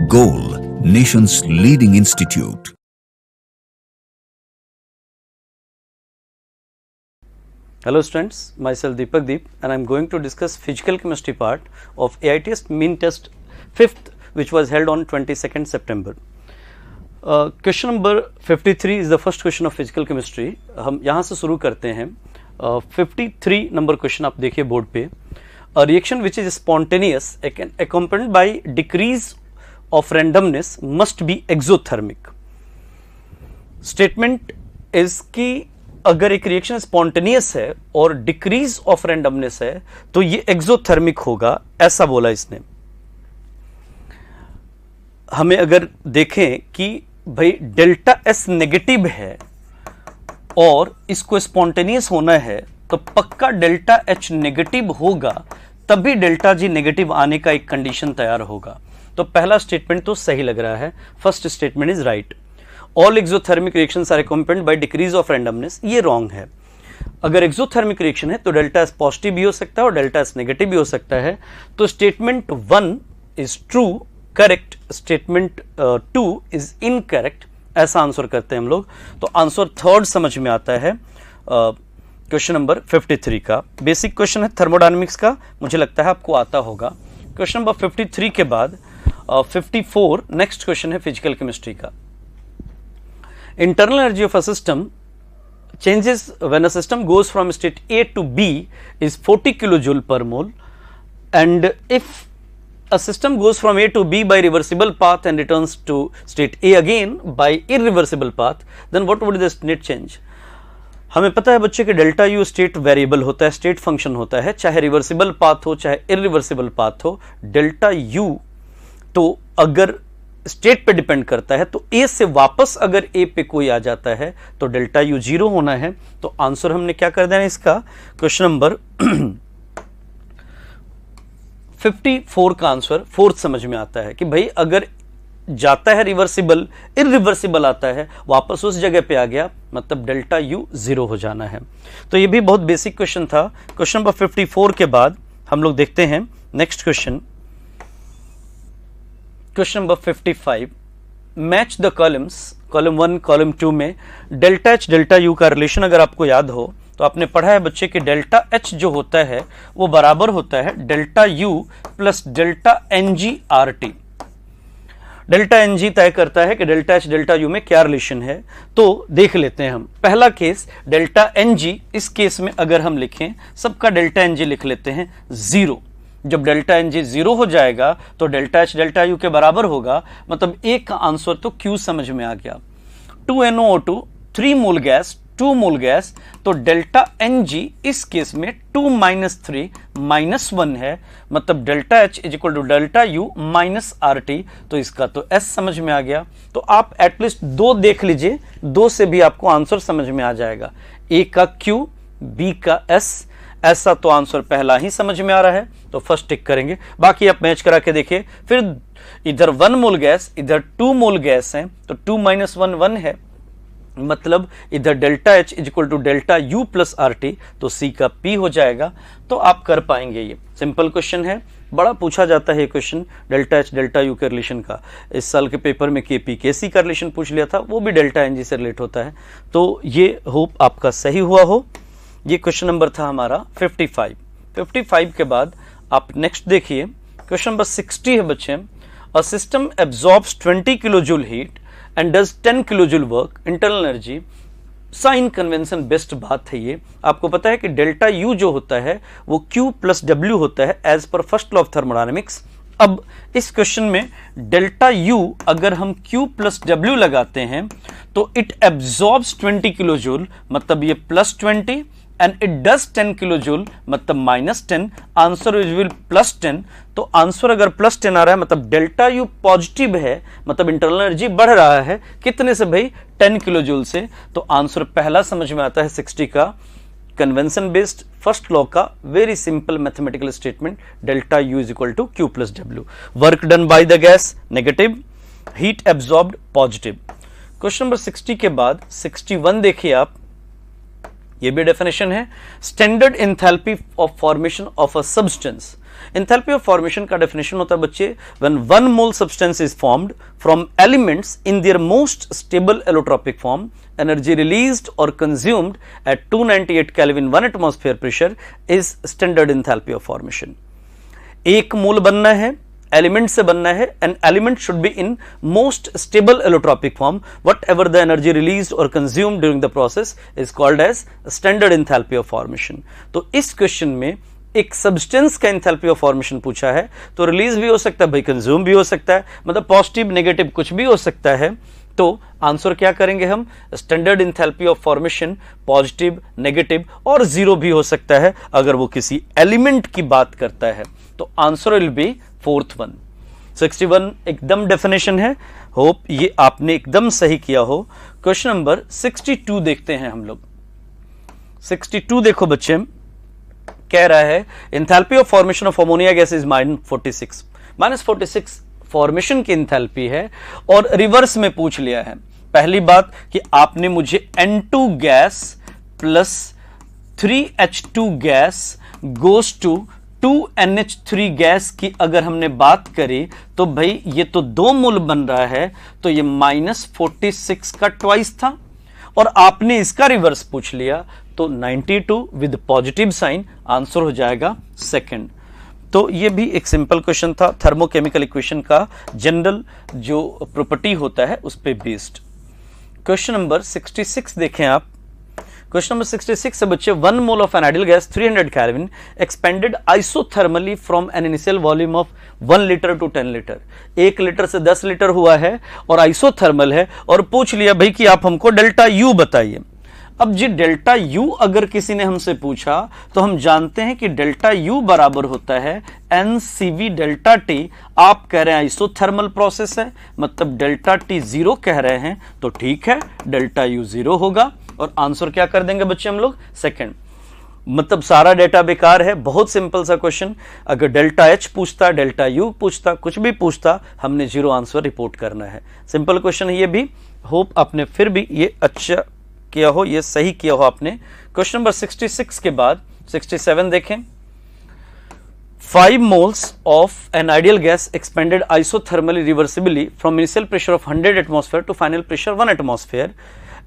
Goal, nation's leading institute. Hello students, myself Deepak Deep and I am going to discuss physical chemistry part of AITS mean test 5th which was held on 22nd September. Question number 53 is the first question of physical chemistry. हम यहाँ से शुरू करते हैं. 53 number question आप देखिए board पे. A reaction which is spontaneous accompanied by decrease of randomness must be exothermic. Statement is कि अगर एक रिएक्शन स्पॉन्टेनियस है और डिक्रीज ऑफ रैंडमनेस है तो ये एक्सोथर्मिक होगा, ऐसा बोला इसने. हमें अगर देखें कि भाई डेल्टा एस नेगेटिव है और इसको स्पॉन्टेनियस होना है तो पक्का डेल्टा एच नेगेटिव होगा, तभी डेल्टा जी नेगेटिव आने का एक कंडीशन तैयार होगा. तो पहला स्टेटमेंट तो सही लग रहा है. First statement is right. All exothermic reactions are accompanied by decrease of randomness. ये रॉन्ग है. अगर एक्सोथर्मिक रिएक्शन है तो डेल्टा एस पॉजिटिव भी हो सकता है और डेल्टा एस नेगेटिव भी हो सकता है. तो statement 1 is true, correct. Statement 2 is incorrect. ऐसा आंसर करते हैं हम लोग. तो आंसर थर्ड समझ में आता है क्वेश्चन नंबर 53 का. बेसिक क्वेश्चन है थर्मोडायनेमिक्स का, मुझे लगता है आपको आता होगा. क्वेश्चन नंबर 53 के बाद 54 नेक्स्ट क्वेश्चन है फिजिकल केमिस्ट्री का. Internal energy of a system changes when a system goes from state A to B is 40 kilojoule per mole, and if a system goes from A to B by reversible path and returns to state A again by irreversible path, then what would be the net change? हमें पता है बच्चे कि delta U state variable होता है, state function होता है, चाहे रिवर्सिबल पाथ हो चाहे इरिवर्सिबल पाथ हो. डेल्टा यू तो अगर स्टेट पे डिपेंड करता है तो ए से वापस अगर ए पे कोई आ जाता है तो डेल्टा यू जीरो होना है. तो आंसर हमने क्या कर देना इसका, क्वेश्चन नंबर 54 का आंसर फोर्थ समझ में आता है कि भाई अगर जाता है रिवर्सिबल, इरिवर्सिबल आता है, वापस उस जगह पे आ गया, मतलब डेल्टा यू जीरो हो जाना है. तो ये भी बहुत बेसिक क्वेश्चन था. क्वेश्चन नंबर 54 के बाद हम लोग देखते हैं next question. Question number 55. Match the columns, column 1 column 2 में डेल्टा एच डेल्टा यू का रिलेशन अगर आपको याद हो तो आपने पढ़ा है बच्चे कि डेल्टा एच जो होता है वो बराबर होता है delta U plus delta N G R T. Delta N G तय करता है कि डेल्टा एच डेल्टा यू में क्या रिलेशन है. तो देख लेते हैं हम. पहला केस डेल्टा एन जी, इस केस में अगर हम लिखें सबका डेल्टा एन जी लिख लेते हैं 0. जब डेल्टा एन जी 0 हो जाएगा तो डेल्टा एच डेल्टा यू के बराबर होगा, मतलब एक का आंसर तो क्यू समझ में आ गया. 2NO2 3 मोल गैस, 2 मोल गैस, तो डेल्टा एन जी इस केस में 2 माइनस 3 माइनस 1 है, मतलब delta H is equal to delta U minus R T. तो इसका तो एस समझ में आ गया. तो आप एटलीस्ट 2 देख लीजिए, 2 से भी आपको आंसर समझ में आ जाएगा. ए का क्यू, बी का एस, ऐसा तो आंसर पहला ही समझ में आ रहा है तो फर्स्ट टिक करेंगे. बाकी आप मैच करा के देखिए. फिर इधर 1 मोल गैस, इधर 2 मोल गैस है, तो 2 माइनस 1 1 है, मतलब इधर delta H is equal to delta U plus R T. तो सी का पी हो जाएगा. तो आप कर पाएंगे. ये सिंपल क्वेश्चन है, बड़ा पूछा जाता है ये question delta H delta U के रिलेशन का. इस साल के पेपर में केपी केसी का रिलेशन पूछ लिया था, वो भी डेल्टा एन जी से रिलेट होता है. तो ये होप आपका सही हुआ हो. ये क्वेश्चन नंबर था हमारा 55. 55 के बाद आप नेक्स्ट देखिए. क्वेश्चन नंबर 60 है बच्चे. A system absorbs 20 kilojoule heat and does 10 kilojoule work. Internal energy sign convention best बात है ये. आपको पता है कि डेल्टा यू जो होता है वो Q प्लस डब्ल्यू होता है as per first law of thermodynamics. अब इस क्वेश्चन में डेल्टा यू अगर हम Q प्लस डब्ल्यू लगाते हैं तो इट एब्जॉर्ब्स 20 किलोजूल, मतलब ये plus 20, and it does 10 kilojoule मतलब minus 10. Answer is will plus 10. तो आंसर अगर प्लस 10 आ रहा है मतलब डेल्टा यू पॉजिटिव है, मतलब इंटरनल एनर्जी बढ़ रहा है. कितने से भाई, 10 किलोजूल से. तो आंसर पहला समझ में आता है 60 का. कन्वेंशन बेस्ड फर्स्ट लॉ का very simple mathematical statement, delta U is equal to Q plus W. Work done by the gas negative, heat absorbed positive. Question number 60 के बाद 61 देखिए आप. ये भी डेफिनेशन है। Standard enthalpy of formation of a substance, enthalpy of formation का definition होता है बच्चे, when 1 mole substance is formed from elements in their most stable allotropic form, energy released और consumed at 298 kelvin 1 atmosphere pressure is standard enthalpy of formation. 1 mole बनना है, element से बनना है, and element should be in most stable allotropic form, whatever the energy released और consumed during the process is called as standard enthalpy of formation. तो इस question में एक सब्सटेंस का एंथैल्पी ऑफ फॉर्मेशन पूछा है, तो रिलीज भी हो सकता है भाई, कंज्यूम भी हो सकता है, मतलब पॉजिटिव नेगेटिव कुछ भी हो सकता है। तो आंसर क्या करेंगे हम, standard enthalpy of formation positive, negative और जीरो भी हो सकता है अगर वो किसी एलिमेंट की बात करता है। तो answer will B fourth one. 61 एकदम डेफिनेशन है, होप ये आपने एकदम सही किया हो। क्वेश्चन नंबर 62 देखते हैं हम लोग। 62 देखो बच्चे, कह रहा है enthalpy of formation of ammonia gas is -46 formation की एंथैल्पी है, और रिवर्स में पूछ लिया है। पहली बात कि आपने मुझे N2 gas plus 3H2 gas goes to 2NH3 gas की अगर हमने बात करी तो भाई ये तो 2 मोल बन रहा है, तो ये -46 का ट्वाइस था, और आपने इसका रिवर्स पूछ लिया तो 92 विद पॉजिटिव साइन, आंसर हो जाएगा सेकंड। तो ये भी एक सिंपल क्वेश्चन था, थर्मोकेमिकल इक्वेशन का जनरल जो प्रॉपर्टी होता है उस पे बेस्ड। क्वेश्चन नंबर 66 देखें आप। क्वेश्चन नंबर 66 से बच्चे, 1 mole of an ideal gas 300 kelvin expanded isothermally from an initial volume of 1 litre to 10 litre. 1 litre से 10 लीटर हुआ है और आइसोथर्मल है, और पूछ लिया भाई कि आप हमको डेल्टा यू बताइए। अब जी डेल्टा यू अगर किसी ने हमसे पूछा तो हम जानते हैं कि डेल्टा यू बराबर होता है NCV डेल्टा टी। आप कह रहे हैं आइसोथर्मल प्रोसेस है, मतलब डेल्टा टी 0 कह रहे हैं, तो ठीक है डेल्टा यू 0 होगा, और आंसर क्या कर देंगे बच्चे हम लोग, सेकंड। मतलब सारा डेटा बेकार है, बहुत सिंपल सा क्वेश्चन। अगर डेल्टा एच पूछता, डेल्टा यू पूछता, कुछ भी पूछता, हमने 0 आंसर रिपोर्ट करना है। सिंपल क्वेश्चन है ये भी, होप आपने फिर भी ये अच्छा किया हो, ये सही किया हो आपने। क्वेश्चन नंबर 66 के बाद 67 देखें। 5 moles of an ideal gas expanded isothermally reversibly from initial pressure of 100 atmosphere to final pressure 1 atmosphere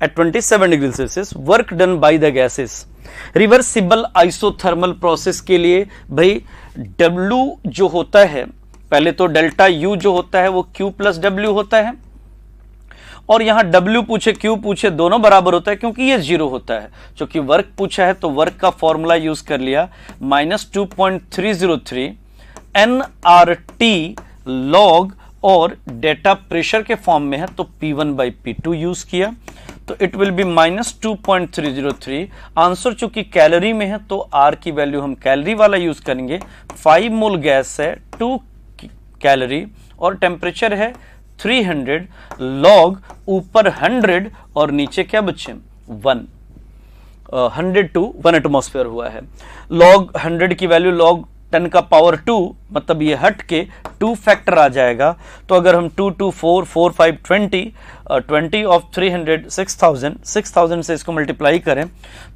at 27 degree Celsius, work done by the gases. Reversible isothermal process के लिए भाई W जो होता है, पहले तो डेल्टा U जो होता है वो Q प्लस W होता है, और यहां W पूछे Q पूछे दोनों बराबर होता है क्योंकि ये 0 होता है। क्योंकि वर्क पूछा है तो वर्क का फॉर्मूला यूज कर लिया, -2.303 nRT log, और डेटा प्रेशर के फॉर्म में है तो P1/P2 यूज किया, तो इट विल बी -2.303। आंसर चूंकि कैलोरी में है तो R की वैल्यू हम कैलोरी वाला यूज करेंगे। 5 मोल गैस है 2 कैलोरी, और टेम्परेचर है 300, लॉग ऊपर 100 और नीचे क्या बच्चे 1, 100 to 1 एटमॉस्फेयर हुआ है। लॉग 100 की वैल्यू लॉग 10 का पावर 2, मतलब ये हट के 2 फैक्टर आ जाएगा। तो अगर हम 2 2 4 4 5 20 ऑफ 300 6000 से इसको मल्टीप्लाई करें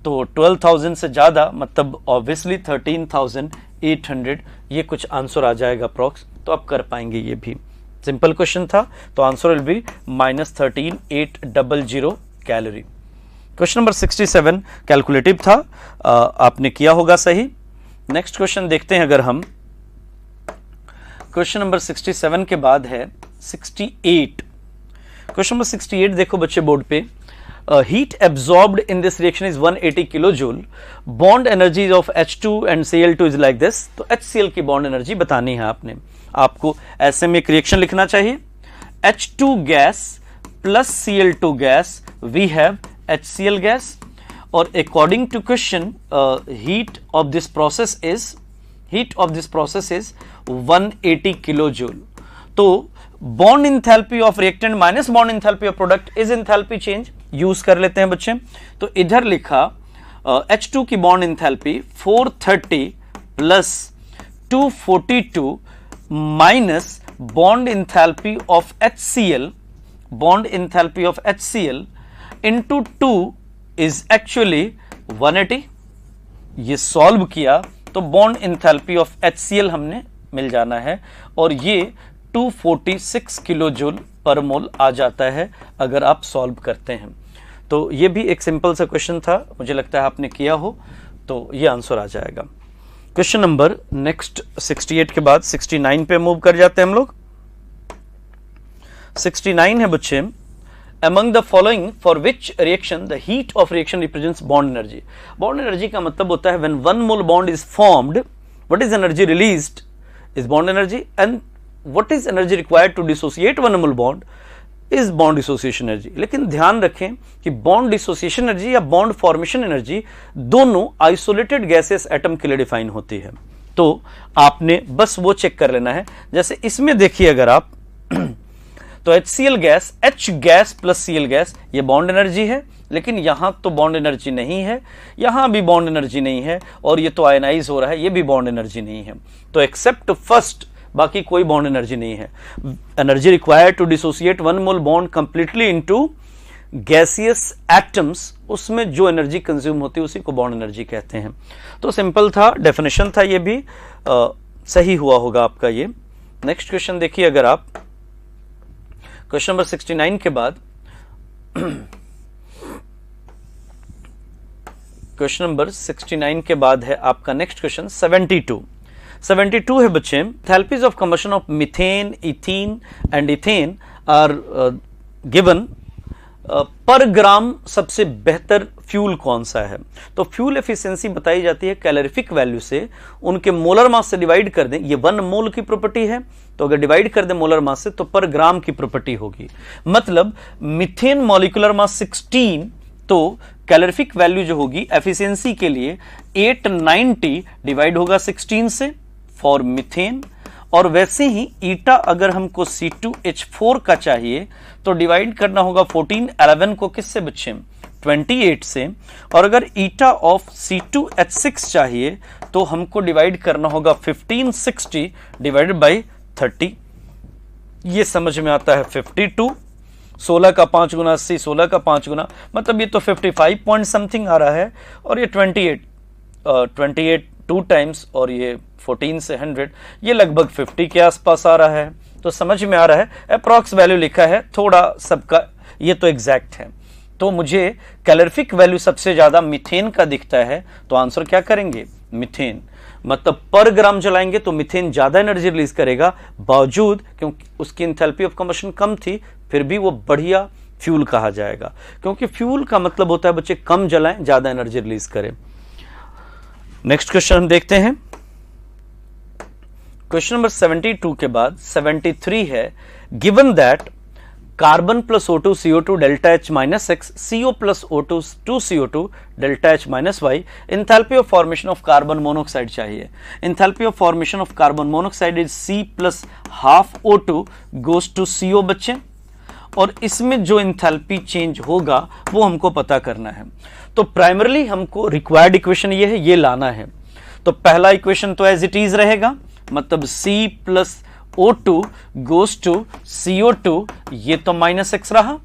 तो 12,000 से ज्यादा, मतलब ऑब्वियसली 13,800, ये कुछ आंसर आ जाएगा अप्रॉक्स। तो आप कर पाएंगे, ये भी सिंपल क्वेश्चन था, तो answer will B -13,800 calorie. Question number 67 calculative था, आपने किया होगा सही। नेक्स्ट क्वेश्चन देखते हैं अगर हम। क्वेश्चन नंबर 67 के बाद है 68। क्वेश्चन नंबर 68 देखो बच्चे बोर्ड पे, heat absorbed in this reaction is 180 kilojoule, bond energy of H2 and Cl2 is like this। तो HCl की बॉन्ड एनर्जी बतानी है आपने। आपको ऐसे में एक रिएक्शन लिखना चाहिए, H2 gas plus Cl2 gas, we have HCl gas, और according to question heat of this process is 180 kilojoule. तो bond enthalpy of reactant minus bond enthalpy of product is enthalpy change, use कर लेते हैं बच्चे। तो इधर लिखा H2 की bond enthalpy 430 plus 242 minus bond enthalpy of HCl, bond enthalpy of HCl into 2 is actually 180, ये सॉल्व किया तो बॉन्ड इंथैल्पी ऑफ HCl हमने मिल जाना है और ये 246 किलो जूल पर मोल आ जाता है अगर आप सॉल्व करते हैं। तो ये भी एक सिंपल सा क्वेश्चन था, मुझे लगता है आपने किया हो तो ये आंसर आ जाएगा। क्वेश्चन नंबर नेक्स्ट 68 के बाद 69 पे मूव कर जाते हैं हम लोग। 69 है बच्चे, among the following for which reaction the heat of reaction represents bond energy। bond energy का मतलब होता है when one mole bond is formed, what is energy released is bond energy and what is energy required to dissociate one mole bond is bond dissociation energy। लेकिन ध्यान रखें कि bond dissociation energy या bond formation energy दोनों isolated gaseous atom के लिए define होती है। तो आपने बस वो चेक कर लेना है। जैसे इसमें देखिए अगर आप तो HCl gas, H gas plus Cl gas, ये बॉन्ड एनर्जी है, लेकिन यहां तो बॉन्ड एनर्जी नहीं है, यहां भी बॉन्ड एनर्जी नहीं है और ये तो आयनाइज हो रहा है, ये भी बॉन्ड एनर्जी नहीं है। तो एक्सेप्ट फर्स्ट बाकी कोई बॉन्ड एनर्जी नहीं है। Energy required to dissociate one mole bond completely into gaseous atoms, उसमें जो एनर्जी कंज्यूम होती है उसी को बॉन्ड एनर्जी कहते हैं। तो सिंपल था, डेफिनेशन था, ये भी सही हुआ होगा आपका ये। नेक्स्ट क्वेश्चन देखिए अगर आप, क्वेश्चन नंबर 69 के बाद क्वेश्चन नंबर 69 के बाद है आपका नेक्स्ट क्वेश्चन 72 है बच्चे। Enthalpies of combustion of methane, ethene and ethane are given, per gram सबसे बेहतर फ्यूल कौन सा है। तो फ्यूल एफिशिएंसी बताई जाती है कैलोरीफिक वैल्यू से, उनके मोलर मास से डिवाइड कर दें, ये 1 मोल की प्रॉपर्टी है, तो अगर डिवाइड कर दें मोलर मास से तो पर ग्राम की प्रॉपर्टी होगी। मतलब मीथेन मॉलिक्यूलर मास 16, तो कैलोरीफिक वैल्यू जो होगी एफिशिएंसी के लिए 890 डिवाइड होगा 16 से फॉर मीथेन, और वैसे ही ईटा अगर हमको C2H4 का चाहिए तो डिवाइड करना होगा 1411 को किससे बच्चे, 28 से, और अगर ईटा ऑफ C2H6 चाहिए तो हमको डिवाइड करना होगा 1560 डिवाइडेड बाई 30। ये समझ में आता है 52, 16 का 5 गुना 80, 16 का 5 गुना, मतलब ये तो 55 पॉइंट समथिंग आ रहा है, और ये 28 2 टाइम्स, और ये 14 से 100, ये लगभग 50 के आसपास आ रहा है। तो समझ में आ रहा है, अप्रॉक्स वैल्यू लिखा है, थोड़ा सबका ये तो एग्जैक्ट है। तो मुझे कैलोरीफिक वैल्यू सबसे ज्यादा मीथेन का दिखता है, तो आंसर क्या करेंगे, मीथेन। मतलब पर ग्राम जलाएंगे तो मीथेन ज्यादा एनर्जी रिलीज करेगा, बावजूद क्योंकि उसकी एंथैल्पी ऑफ कंबशन कम थी, फिर भी वो बढ़िया फ्यूल कहा जाएगा, क्योंकि फ्यूल का मतलब होता है बच्चे कम जलाएं, ज्यादा एनर्जी रिलीज करें। नेक्स्ट क्वेश्चन हम देखते हैं। क्वेश्चन नंबर 72 के बाद 73 है, given that carbon plus O2 CO2 delta H minus X, CO plus O2 2 CO2 delta H minus Y, enthalpy of formation of carbon monoxide चाहिए। Enthalpy of formation of carbon monoxide is C plus half O2 goes to CO बच्चे, और इसमें जो enthalpy change होगा वो हमको पता करना है। तो प्राइमरली हमको रिक्वायर्ड इक्वेशन ये है, ये लाना है। तो पहला इक्वेशन तो एज इट इज रहेगा, मतलब C plus O2 goes to CO2, ये तो माइनस X रहा,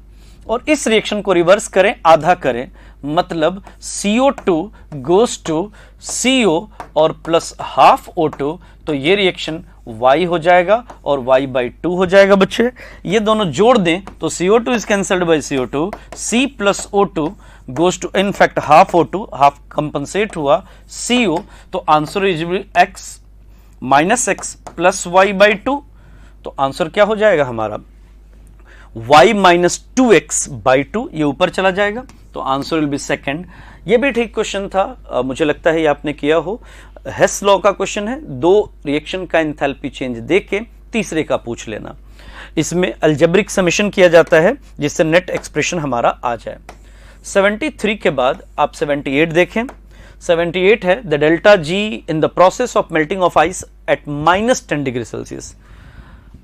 और इस रिएक्शन को रिवर्स करें, आधा करें, मतलब CO2 गोज टू CO और प्लस हाफ O2, तो ये रिएक्शन Y हो जाएगा और Y/2 हो जाएगा बच्चे। ये दोनों जोड़ दें तो CO2 is cancelled by CO2, C plus O2 goes to, in fact half O2, half compensate हुआ CO, तो answer is X minus X plus Y/2, तो आंसर क्या हो जाएगा हमारा, Y माइनस 2X/2, ये ऊपर चला जाएगा, तो आंसर विल बी सेकंड। ये भी ठीक क्वेश्चन था, मुझे लगता है ये आपने किया हो। हेस लॉ का क्वेश्चन है, 2 रिएक्शन का एंथैल्पी चेंज देके तीसरे का पूछ लेना। इसमें अलजेब्रिक समेशन किया जाता है जिससे नेट एक्सप्रेशन हमारा आ जाए। 73 के बाद आप 78 देखें। 78 है, the delta G in the process of melting of ice eight -10 degree Celsius.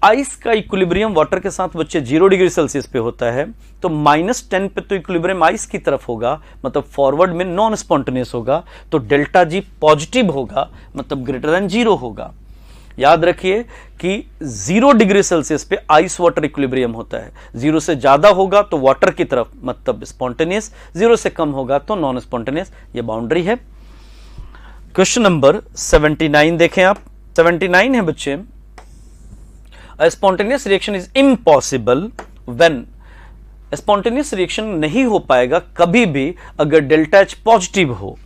Ice का इक्विलिब्रियम वाटर के साथ बच्चे 0 डिग्री सेल्सियस पे होता है, तो -10 पे तो इक्विलिब्रियम आइस की तरफ होगा, मतलब फॉरवर्ड में नॉन स्पॉन्टेनियस होगा, तो डेल्टा जी पॉजिटिव होगा, मतलब ग्रेटर देन 0 होगा। याद रखिए कि 0 डिग्री सेल्सियस पे आइस वाटर इक्विलिब्रियम होता है। 0 से ज्यादा होगा तो वाटर की तरफ, मतलब स्पॉन्टेनियस, 0 से कम होगा तो नॉन स्पॉन्टेनियस। ये बाउंड्री है। क्वेश्चन नंबर 79 देखें आप। 79 है बच्चे, अ spontaneous reaction is impossible when, spontaneous reaction नहीं हो पाएगा कभी भी अगर डेल्टा एच पॉजिटिव हो।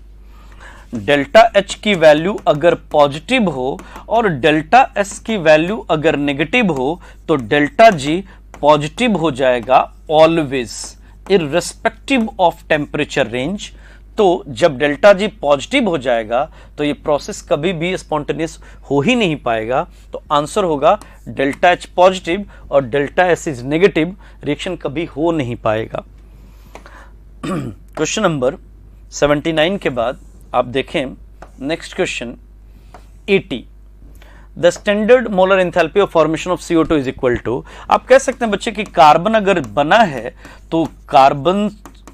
डेल्टा एच की वैल्यू अगर पॉजिटिव हो और डेल्टा एस की वैल्यू अगर नेगेटिव हो तो डेल्टा जी पॉजिटिव हो जाएगा always, irrespective of temperature range. तो जब डेल्टा जी पॉजिटिव हो जाएगा तो ये प्रोसेस कभी भी स्पॉन्टेनियस हो ही नहीं पाएगा। तो आंसर होगा डेल्टा एच पॉजिटिव और delta S is negative, reaction कभी हो नहीं पाएगा। क्वेश्चन नंबर 79 के बाद आप देखें next question 80, the standard molar enthalpy of formation of CO2 is equal to, आप कह सकते हैं बच्चे कि कार्बन अगर बना है तो कार्बन,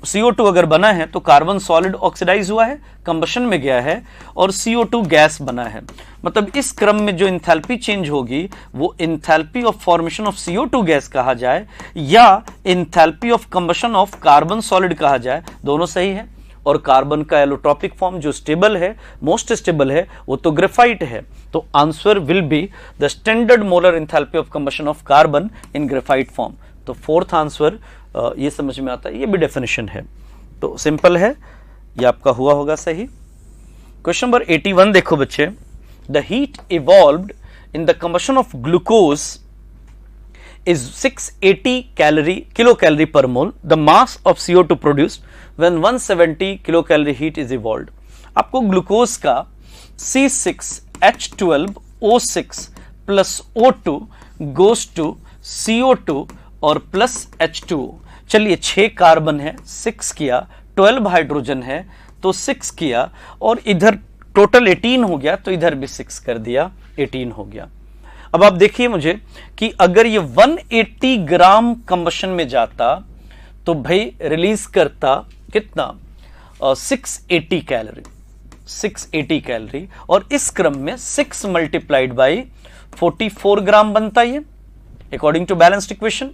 CO2 अगर बना है तो कार्बन सॉलिड ऑक्सीडाइज हुआ है, कंबशन में गया है, और CO2 गैस बना है। मतलब इस क्रम में जो इंथैल्पी चेंज होगी वो enthalpy of formation of CO2 gas कहा जाए या enthalpy of combustion of carbon solid कहा जाए, दोनों सही है। और कार्बन का एलोट्रॉपिक फॉर्म जो स्टेबल है, मोस्ट स्टेबल है, वो तो ग्रेफाइट है। तो answer will be the standard molar enthalpy of combustion of carbon in graphite form. तो फोर्थ आंसर ये समझ में आता है, ये भी डेफिनेशन है, तो सिंपल है, ये आपका हुआ होगा सही। क्वेश्चन नंबर 81 देखो बच्चे, the heat evolved in the combustion of glucose is 680 kilo calorie per mole. The mass of CO2 produced when 170 kilo calorie heat is evolved. आपको ग्लूकोज का C6H12O6 plus O2 goes to CO2 और plus H2O। चलिए 6 carbon है, 6 किया, 12 hydrogen है तो 6 किया, और इधर टोटल 18 हो गया तो इधर भी 6 कर दिया, 18 हो गया। अब आप देखिए मुझे कि अगर ये 180 ग्राम कंबशन में जाता तो भाई रिलीज करता कितना, 680 कैलोरी, 680 कैलोरी, और इस क्रम में 6 मल्टीप्लाइड बाई 44 ग्राम बनता ये अकॉर्डिंग टू बैलेंस्ड इक्वेशन।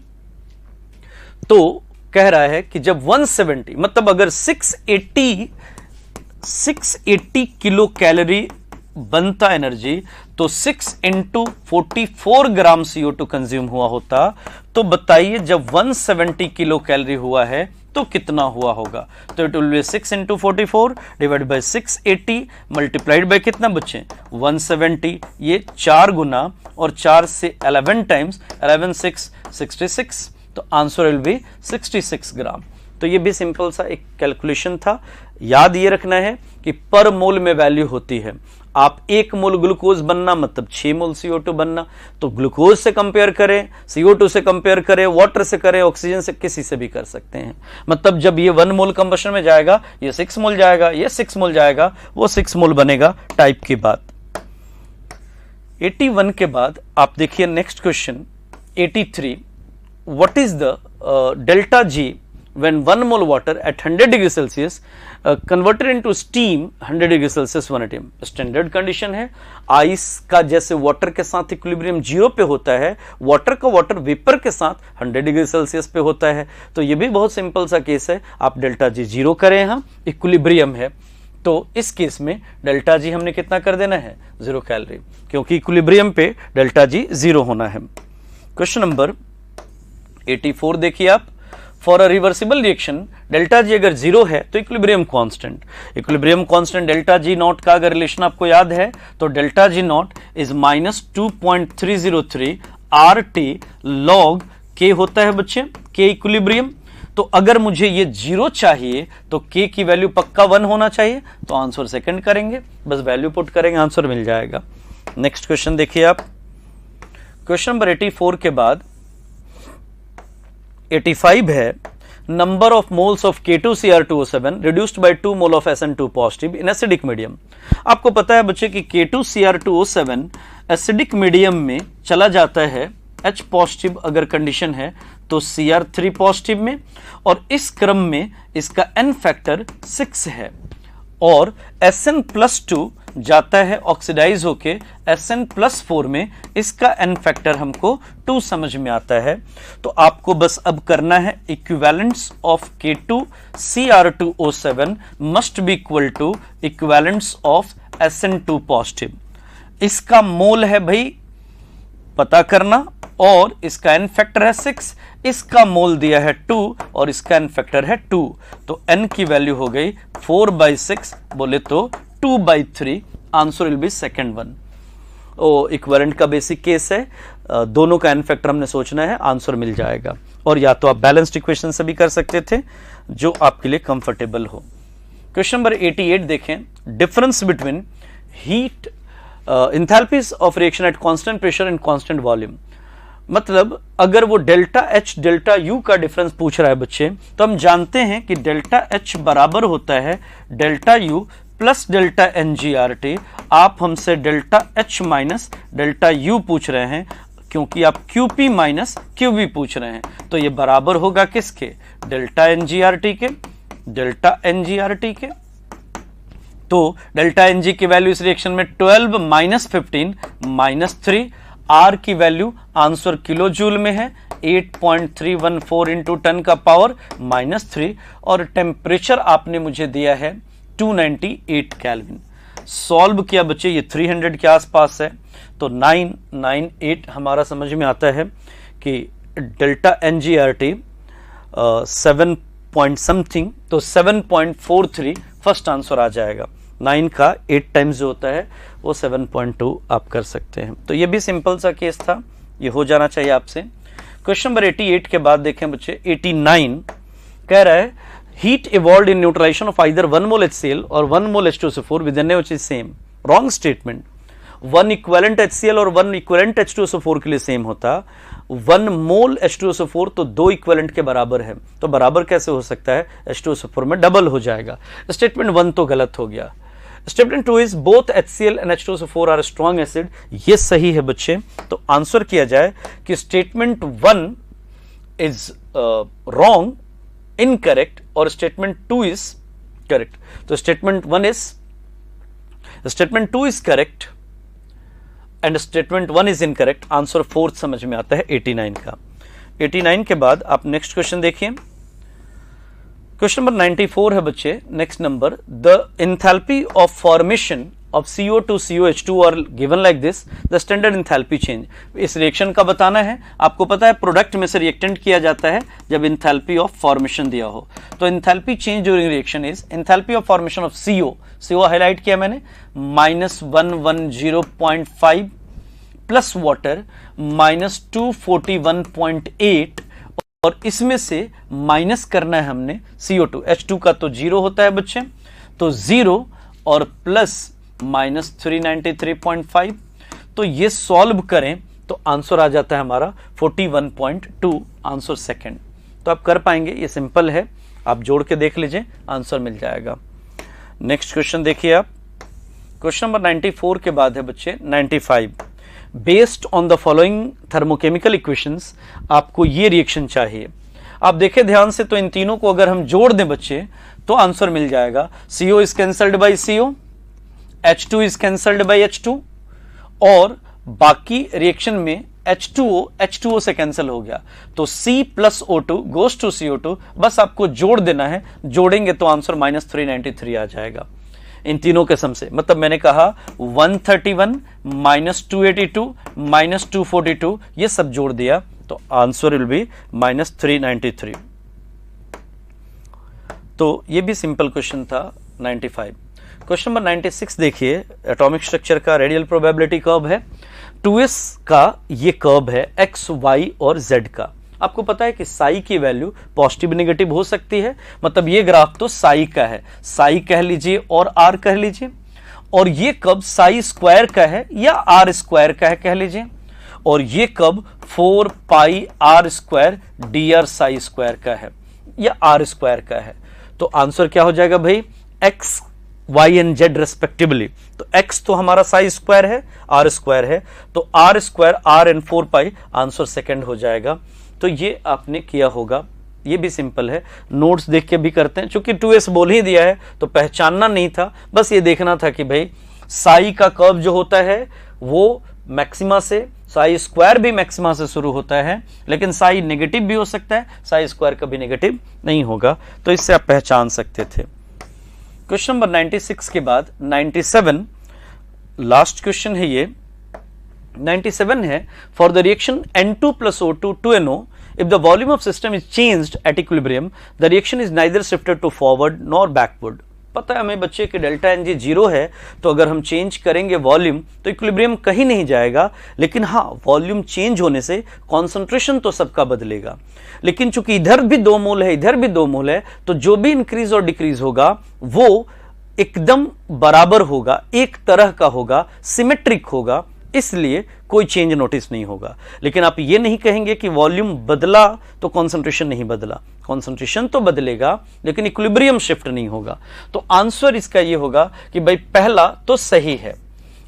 तो कह रहा है कि जब 170, मतलब अगर 680 किलो कैलोरी बनता एनर्जी तो 6 इंटू 44 ग्राम CO2 कंज्यूम हुआ होता। तो बताइए जब 170 किलो कैलोरी हुआ है तो कितना हुआ होगा। तो it will be 6 into 44 divide by 680 multiplied by कितना बच्चे 170, ये 4 गुना और 4 से 11 टाइम्स, 11 6 66, तो आंसर विल बी 66 ग्राम। तो ये भी सिंपल सा एक कैलकुलेशन था। याद ये रखना है कि पर मोल में वैल्यू होती है। आप 1 मोल ग्लूकोज बनना मतलब 6 मोल CO2 बनना। तो ग्लूकोज से कंपेयर करें, CO2 से कंपेयर करें, वाटर से करें, ऑक्सीजन से, किसी से भी कर सकते हैं। मतलब जब ये 1 मोल कंबशन में जाएगा ये 6 मोल जाएगा, ये 6 मोल जाएगा, वो 6 मोल बनेगा, टाइप की बात। 81 के बाद आप देखिए next question 83, what is the delta G when 1 mole water at 100 degree Celsius converted into steam 100 degree Celsius 1 atm। Standard condition है, आइस का जैसे वाटर के साथ इक्विलिब्रियम 0 पे होता है, वाटर का वाटर वेपर के साथ 100 डिग्री सेल्सियस पे होता है। तो ये भी बहुत सिंपल सा केस है। आप डेल्टा जी 0 करें, यहाँ इक्विलिब्रियम है, तो इस केस में डेल्टा जी हमने कितना कर देना है 0 कैलोरी, क्योंकि इक्विलिब्रियम पे डेल्टा जी 0 होना है। क्वेश्चन नंबर 84 देखिए आप, for a reversible reaction delta G अगर 0 है तो equilibrium constant delta G not का अगर रिलेशन आपको याद है तो delta G not is -2.303 RT log K होता है बच्चे, K इक्विलिब्रियम। तो अगर मुझे ये 0 चाहिए तो K की वैल्यू पक्का 1 होना चाहिए, तो आंसर सेकंड करेंगे, बस वैल्यू पुट करेंगे, आंसर मिल जाएगा। नेक्स्ट क्वेश्चन देखिए आप, क्वेश्चन नंबर 84 के बाद 85 है, number of moles of K2Cr2O7 reduced by 2 mole of SN2 positive in acidic medium. आपको पता है बच्चे कि K2Cr2O7 एसिडिक मीडियम में चला जाता है H पॉजिटिव अगर कंडीशन है तो Cr3 पॉजिटिव में, और इस क्रम में इसका N फैक्टर 6 है और Sn+2 जाता है ऑक्सीडाइज होके Sn+4 में, इसका n फैक्टर हमको 2 समझ में आता है। तो आपको बस अब करना है equivalents of K2Cr2O7 must be equal to equivalents of Sn2 positive. इसका मोल है भाई पता करना, और इसका n फैक्टर है 6, इसका मोल दिया है 2 और इसका n फैक्टर है 2, तो n की वैल्यू हो गई 4/6, बोले तो 2/3। Answer will be second one. ओ इक्विवेलेंट का बेसिक केस है, दोनों का n फैक्टर हमने सोचना है, आंसर मिल जाएगा। और या तो आप बैलेंस्ड इक्वेशन से भी कर सकते थे, जो आपके लिए कंफर्टेबल हो। क्वेश्चन नंबर 88 देखें, difference between heat enthalpies of reaction at constant pressure and constant volume. मतलब अगर वो डेल्टा एच डेल्टा यू का डिफरेंस पूछ रहा है बच्चे, तो हम जानते हैं कि डेल्टा एच बराबर होता है delta U plus delta N G R T. आप हमसे delta H minus delta U पूछ रहे हैं, क्योंकि आप क्यूपी माइनस क्यूबी पूछ रहे हैं, तो ये बराबर होगा किसके? Delta N G R T के, delta N G R T के। तो डेल्टा एन जी की वैल्यू इस रिएक्शन में 12 माइनस 15 माइनस 3, आर की वैल्यू आंसर किलो जूल में है 8.314 इंटू 10 का पावर -3, और टेम्परेचर आपने मुझे दिया है 298 केल्विन। सॉल्व किया बच्चे, ये 300 के आसपास है, तो 998 हमारा समझ में आता है कि delta N G R T 7 point something, तो 7.43 फर्स्ट आंसर आ जाएगा। 9 का 8 टाइम्स जो होता है वो 7.2 आप कर सकते हैं। तो ये भी सिंपल सा केस था, ये हो जाना चाहिए आपसे। क्वेश्चन नंबर 88 के बाद देखें बच्चे, 89 कह रहा है heat evolved in neutralization of either 1 mole HCl और 1 mole H2SO4 with N which is same. Wrong statement. 1 equivalent HCl और 1 इक्विवेलेंट H2SO4 के लिए सेम होता। 1 मोल H2SO4 तो 2 इक्विवेलेंट के बराबर है, तो बराबर कैसे हो सकता है? H2SO4 में डबल हो जाएगा। स्टेटमेंट 1 तो गलत हो गया। Statement 2 is both HCl and H2SO4 are strong acid, ये सही है बच्चे। तो आंसर किया जाए कि स्टेटमेंट 1 इज रॉन्ग, इनकरेक्ट, और स्टेटमेंट 2 इज करेक्ट। तो statement 2 is correct and statement 1 is incorrect. Answer 4 समझ में आता है 89 का। 89 के बाद आप नेक्स्ट क्वेश्चन देखिए। क्वेश्चन नंबर 94 है बच्चे, next number, the enthalpy of formation of CO2 COH2 और given like this, the standard enthalpy change. इस रिएक्शन का बताना है। आपको पता है प्रोडक्ट में से रिएक्टेंट किया जाता है जब एंथैल्पी ऑफ फॉर्मेशन दिया हो। तो enthalpy change during reaction is enthalpy of formation of CO highlight किया मैंने, -110.5 प्लस वाटर -241.8, और इसमें से माइनस करना है हमने CO2। H2 का तो 0 होता है बच्चे, तो 0 और प्लस -393.5। तो ये सॉल्व करें तो आंसर आ जाता है हमारा 41.2, आंसर सेकंड। तो आप कर पाएंगे, ये सिंपल है, आप जोड़ के देख लीजिए, आंसर मिल जाएगा। नेक्स्ट क्वेश्चन देखिए आप। क्वेश्चन नंबर 94 के बाद है बच्चे 95। Based on the following thermochemical equations, आपको ये रिएक्शन चाहिए। आप देखें ध्यान से, तो इन तीनों को अगर हम जोड़ दें बच्चे तो आंसर मिल जाएगा। CO is cancelled bye CO, H2 is cancelled bye H2, और बाकी रिएक्शन में H2O से कैंसिल हो गया, तो C plus O2 goes to CO2। बस आपको जोड़ देना है, जोड़ेंगे तो आंसर -393 आ जाएगा इन तीनों के सम से। मतलब मैंने कहा 131 -282 -242, ये सब जोड़ दिया तो आंसर विल बी -393। तो ये भी सिंपल क्वेश्चन था 95। क्वेश्चन नंबर 96 देखिए, एटॉमिक स्ट्रक्चर का रेडियल प्रोबेबिलिटी कर्व है। 2s का ये कर्व है x, y और z का। आपको पता है कि साई की वैल्यू पॉजिटिव नेगेटिव हो सकती है, मतलब ये ग्राफ तो साई का है, साई कह लीजिए और r कह लीजिए, और ये कर्व साई स्क्वायर का है या r स्क्वायर का है कह लीजिए, और ये कर्व 4 पाई r square dr Sai square का है या r स्क्वायर का है। तो आंसर क्या हो जाएगा भाई? x, y and z respectively. तो x तो हमारा साई स्क्वायर है, r स्क्वायर है, तो r square r and 4 pi, answer second हो जाएगा। तो ये आपने किया होगा, ये भी सिंपल है, नोट्स देख के भी करते हैं। चूंकि 2s बोल ही दिया है तो पहचानना नहीं था, बस ये देखना था कि भाई साई का कर्व जो होता है वो मैक्सिमा से, साई स्क्वायर भी मैक्सिमा से शुरू होता है, लेकिन साई नेगेटिव भी हो सकता है, साई स्क्वायर कभी नेगेटिव नहीं होगा। तो इससे आप पहचान सकते थे। क्वेश्चन नंबर 96 के बाद 97 लास्ट क्वेश्चन है ये। 97 है, for the reaction N2 plus O2 to NO, if the volume of system is changed at equilibrium, the reaction is neither shifted to forward nor backward। पता है हमें बच्चे कि डेल्टा एन जी 0 है, तो अगर हम चेंज करेंगे वॉल्यूम तो इक्विलिब्रियम कहीं नहीं जाएगा, लेकिन हाँ वॉल्यूम चेंज होने से कॉन्सेंट्रेशन तो सबका बदलेगा। लेकिन चूंकि इधर भी 2 मोल है, इधर भी 2 मोल है, तो जो भी इंक्रीज और डिक्रीज होगा वो एकदम बराबर होगा, एक तरह का होगा, सिमेट्रिक होगा, इसलिए कोई चेंज नोटिस नहीं होगा। लेकिन आप ये नहीं कहेंगे कि वॉल्यूम बदला तो कंसंट्रेशन नहीं बदला, कंसंट्रेशन तो बदलेगा लेकिन इक्विलिब्रियम शिफ्ट नहीं होगा। तो आंसर इसका ये होगा कि भाई पहला तो सही है,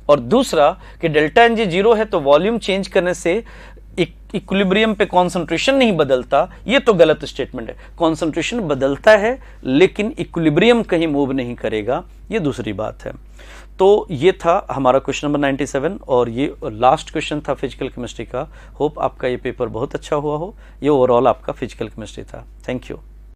और दूसरा कि डेल्टा एन जी 0 है तो वॉल्यूम चेंज करने से इक्विलिब्रियम पे कंसंट्रेशन नहीं बदलता, ये तो गलत स्टेटमेंट है। कंसंट्रेशन बदलता है लेकिन इक्विलिब्रियम कहीं मूव नहीं करेगा, ये दूसरी बात है। तो ये था हमारा क्वेश्चन नंबर 97 और ये लास्ट क्वेश्चन था फिजिकल केमिस्ट्री का। होप आपका ये पेपर बहुत अच्छा हुआ हो। ये ओवरऑल आपका फिजिकल केमिस्ट्री था। Thank you.